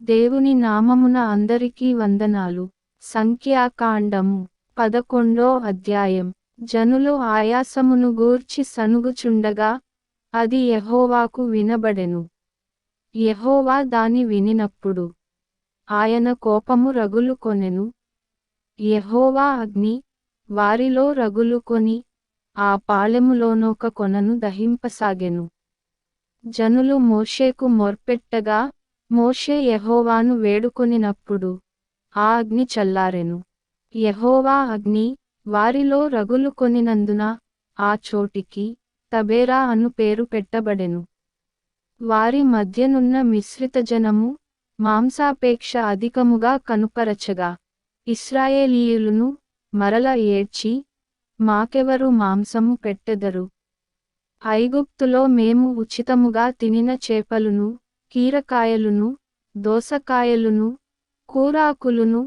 దేవుని నామమున అందరికీ వందనాలు. సంఖ్యాకాండము 11 అధ్యాయం. జనులు ఆయాసమును గూర్చి సనుగుచుండగా అది యెహోవాకు వినబడెను. యెహోవా దాని వినినప్పుడు ఆయన కోపము రగులుకొనెను. యెహోవా అగ్ని వారిలో రగులుకొని ఆ పాళెములోనొక కొనను దహింపసాగెను. జనులు మోషేకు మొర్పెట్టగా మోషే యెహోవాను వేడుకొనినప్పుడు ఆ అగ్ని చల్లారెను. యెహోవా అగ్ని వారిలో రగులుకొనినందున ఆ చోటికి తబేరా అను పేరు పెట్టబడెను. వారి మధ్యనున్న మిశ్రిత జనము మాంసాపేక్ష అధికముగా కనుపరచగా ఇశ్రాయేలీయులను మరల ఏడ్చి, మాకెవరు మాంసము పెట్టెదరు? ఐగుప్తులో మేము ఉచితముగా తినిన చేపలును, కీరకాయలును, దోసకాయలును, కూరాకులును,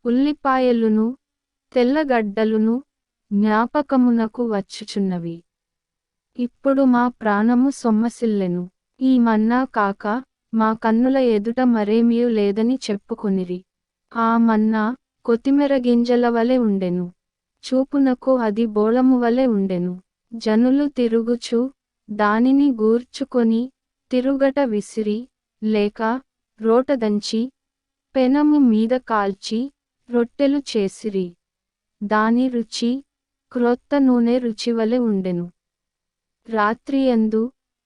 ఉల్లిపాయలును, తెల్లగడ్డలును జ్ఞాపకమునకు వచ్చుచున్నవి. ఇప్పుడు మా ప్రాణము సొమ్మసిల్లెను. ఈ మన్నా కాక మా కన్నుల ఎదుట మరేమియూ లేదని చెప్పుకొనిరి. ఆ మన్నా కొత్తిమెర గింజల వలె ఉండెను. చూపునకు అది బోళము వలె ఉండెను. జనులు తిరుగుచు దానిని గూర్చుకొని తిరుగట విసిరి లేక రోటదంచి పెనము మీద కాల్చి రొట్టెలు చేసిరి. దాని రుచి క్రొత్త నూనె రుచివలె ఉండెను. రాత్రియందు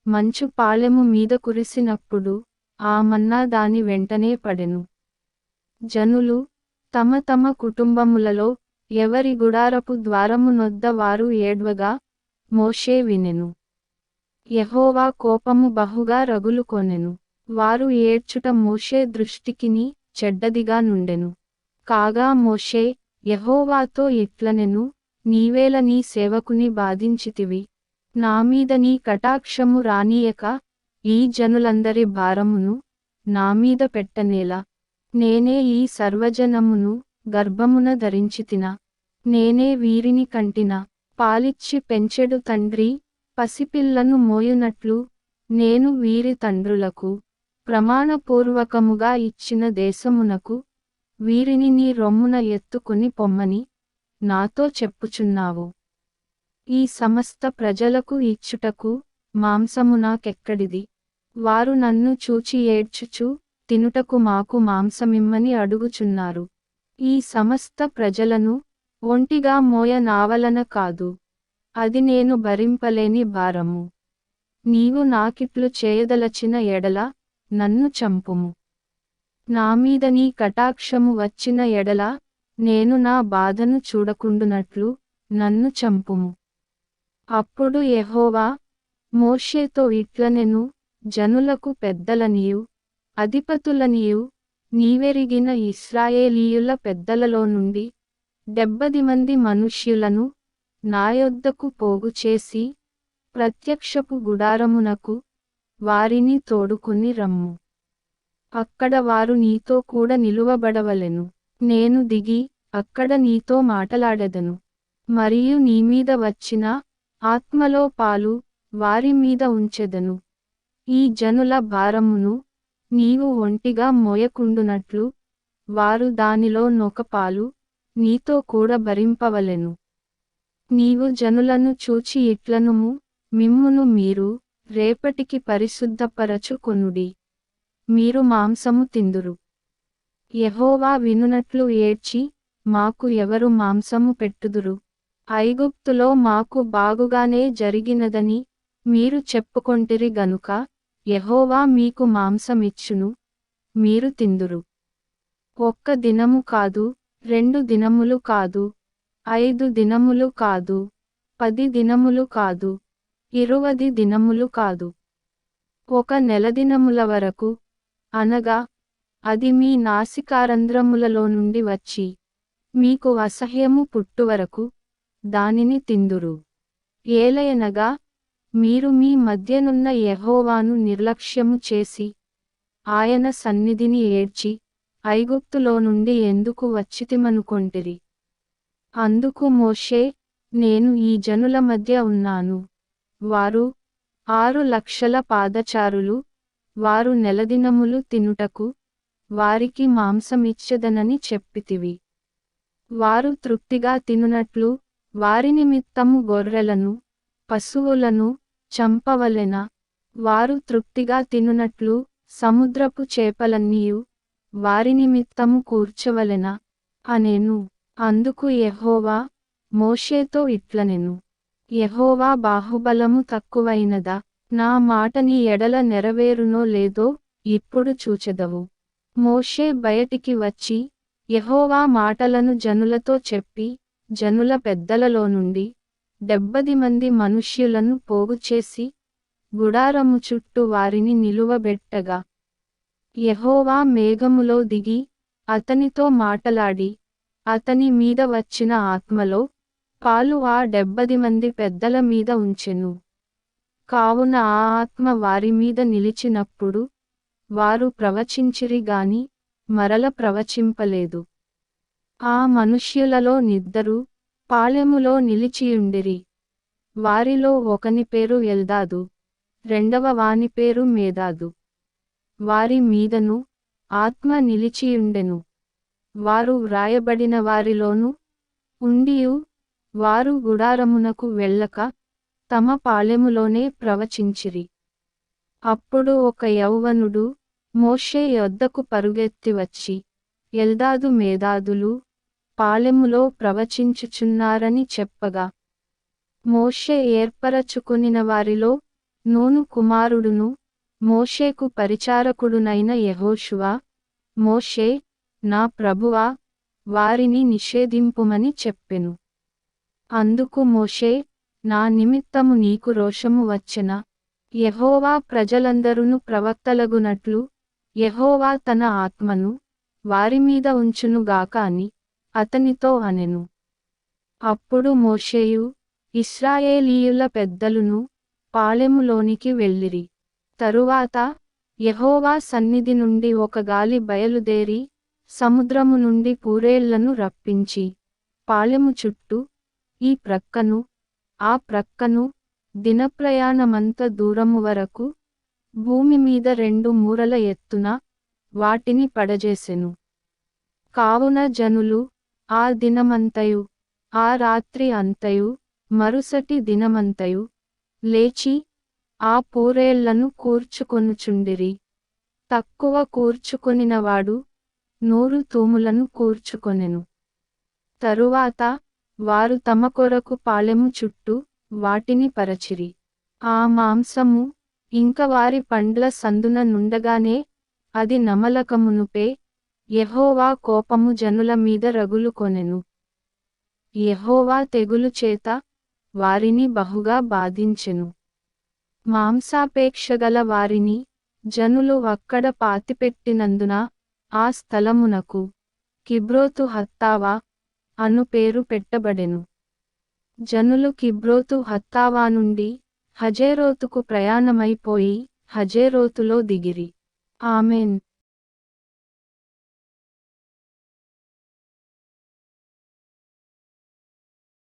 మంచు పాళెము మీద కురిసినప్పుడు ఆ మన్నా దాని వెంటనే పడెను. జనులు తమ తమ కుటుంబములలో ఎవరి గుడారపు ద్వారమునొద్ద వారు ఏడ్వగా మోషే వినెను. యెహోవా కోపము బహుగా రగులుకొనెను. వారు ఏడ్చుట మోషే దృష్టికిని చెడ్డదిగా నుండెను. కాగా మోషే యెహోవాతో ఇట్లనెను, నీవేల నీ సేవకుని బాధించితివి. నామీద నీ కటాక్షము రానీయక ఈ జనులందరి భారమును నామీద పెట్టనేలా? నేనే ఈ సర్వజనమును గర్భమున ధరించితినా? నేనే వీరిని కంటినా? పాలిచ్చి పెంచెడు తండ్రి పసిపిల్లను మోయునట్లు నేను వీరి తండ్రులకు ప్రమాణపూర్వకముగా ఇచ్చిన దేశమునకు వీరిని నీ రొమ్మున ఎత్తుకుని పొమ్మని నాతో చెప్పుచున్నావు. ఈ సమస్త ప్రజలకు ఇచ్చుటకు మాంసము నాకెక్కడిది? వారు నన్ను చూచి ఏడ్చుచు తినుటకు మాకు మాంసమిమ్మని అడుగుచున్నారు. ఈ సమస్త ప్రజలను ఒంటిగా మోయ నావలన కాదు. అది నేను భరింపలేని భారము. నీవు నాకిట్లు చేయదలచిన ఎడల నన్ను చంపుము. నామీద నీ కటాక్షము వచ్చిన ఎడల నేను నా బాధను చూడకుండునట్లు నన్ను చంపుము. అప్పుడు యెహోవా మోషేతో ఇట్లనెను, జనులకు పెద్దలనియు అధిపతులనియు నీవెరిగిన ఇశ్రాయేలీయుల పెద్దలలో నుండి 70 మంది మనుష్యులను నా యొద్దకు పోగుచేసి ప్రత్యక్షపు గుడారమునకు వారిని తోడుకుని రమ్ము. అక్కడ వారు నీతో కూడా నిలువబడవలెను. నేను దిగి అక్కడ నీతో మాటలాడెదను. మరియు నీమీద వచ్చిన ఆత్మలో పాలు వారి మీద ఉంచెదను. ఈ జనుల భారమును నీవు ఒంటిగా మోయకుండునట్లు వారు దానిలో నొక పాలు నీతో కూడా భరింపవలెను. నీవు జనులను చూచి ఇట్లనుము, మిమ్మును మీరు రేపటికి పరిశుద్ధపరచు కొనుడి. మీరు మాంసము తిందురు. యెహోవా వినునట్లు ఏడ్చి, మాకు ఎవరు మాంసము పెట్టుదురు? ఐగుప్తులో మాకు బాగుగానే జరిగినదని మీరు చెప్పుకొంటిరి గనుక యెహోవా మీకు మాంసమిచ్చును, మీరు తిందురు. 1 దినము కాదు, 2 దినములు కాదు, 5 దినములు కాదు, 10 దినములు కాదు, 20 దినములు కాదు. 1 నెల దినముల వరకు, అనగా అది మీ నాసికారంధ్రములలో నుండి వచ్చి మీకు అసహ్యము పుట్టువరకు దానిని తిందురు. ఏలయనగా మీరు మీ మధ్యనున్న యెహోవాను నిర్లక్ష్యము చేసి ఆయన సన్నిధిని ఏడ్చి ఐగుప్తులో నుండి ఎందుకు వచ్చితిమనుకొంటిరి? అందుకు మోషే, నేను ఈ జనుల మధ్య ఉన్నాను. వారు 6 లక్షల పాదచారులు. వారు నెలదినములు తినుటకు వారికి మాంసమిచ్చెదనని చెప్పితివి. వారు తృప్తిగా తినునట్లు వారి నిమిత్తము గొర్రెలను, పశువులను చంపవలెనా? వారు తృప్తిగా తినునట్లు సముద్రపు చేపలన్నీయు వారి నిమిత్తము కూర్చవలెనా అనెను. అందుకు యెహోవా మోషేతో ఇట్లనెను, యెహోవా బాహుబలము తక్కువైనదా? నా మాట నీ ఎడల నెరవేరునో లేదో ఇప్పుడు చూచెదవు. మోషే బయటికి వచ్చి యెహోవా మాటలను జనులతో చెప్పి, జనుల పెద్దలలో నుండి 70 మంది మనుష్యులను పోగుచేసి గుడారము చుట్టూ వారిని నిలువబెట్టగా, యెహోవా మేఘములో దిగి అతనితో మాటలాడి, అతని మీద వచ్చిన ఆత్మలో పాలు ఆ 70 మంది పెద్దల మీద ఉంచెను. కావున ఆ ఆత్మ వారి మీద నిలిచినప్పుడు వారు ప్రవచించిరి గాని మరల ప్రవచింపలేదు. ఆ మనుష్యులలో నిద్దరు పాళెములో నిలిచియుండిరి. వారిలో ఒకని పేరు ఎల్దాదు, రెండవ వాని పేరు మేదాదు. వారి మీదను ఆత్మ నిలిచియుండెను. వారు వ్రాయబడిన వారిలోను ఉండియు వారు గుడారమునకు వెళ్ళక తమ పాళెములోనే ప్రవచించిరి. అప్పుడు ఒక యౌవనుడు మోషే యొద్దకు పరుగెత్తి వచ్చి, ఎల్దాదు మేదాదులు పాళెములో ప్రవచించుచున్నారని చెప్పగా, మోషే ఏర్పరచుకొనిన వారిలో నూను కుమారుడును మోషేకు పరిచారకుడునైన యెహోషువ, మోషే, నా ప్రభువా, వారిని నిషేధింపుమని చెప్పెను. అందుకు మోషే, నా నిమిత్తము నీకు రోషము వచ్చెనా? యెహోవా ప్రజలందరును ప్రవక్తలగునట్లు యెహోవా తన ఆత్మను వారిమీద ఉంచునుగాక అని అతనితో అనెను. అప్పుడు మోషేయు ఇశ్రాయేలీయుల పెద్దలును పాళెములోనికి వెళ్ళిరి. తరువాత యెహోవా సన్నిధి నుండి ఒక గాలి బయలుదేరి సముద్రము నుండి పూరేళ్లను రప్పించి పాళెము చుట్టూ ఈ ప్రక్కను ఆ ప్రక్కను దినప్రయాణమంత దూరము వరకు భూమి మీద 2 మూరల ఎత్తున వాటిని పడజేసెను. కావున జనులు ఆ దినమంతయు ఆ రాత్రి అంతయు మరుసటి దినమంతయు లేచి ఆ పూరేళ్లను కూర్చుకొనుచుండిరి. తక్కువ కూర్చుకొనినవాడు 100 తూములను కూర్చుకొనెను. తరువాత వారు తమ కొరకు పాళెము చుట్టూ వాటిని పరచిరి. ఆ మాంసము ఇంక వారి పండ్ల సందున నుండగానే అది నమలకమునుపే యెహోవా కోపము జనుల మీద రగులుకొనెను. యెహోవా తెగులు చేత వారిని బహుగా బాధించెను. మాంసాపేక్షగల వారిని జనులు అక్కడ పాతిపెట్టినందున ఆ స్థలమునకు కిబ్రోతు హత్తావా అను పేరు పెట్టబడెను. జనులు కిబ్రోతు హత్తావా నుండి హజేరోతుకు ప్రయాణమైపోయి హజేరోతులో దిగిరి. ఆమెన్.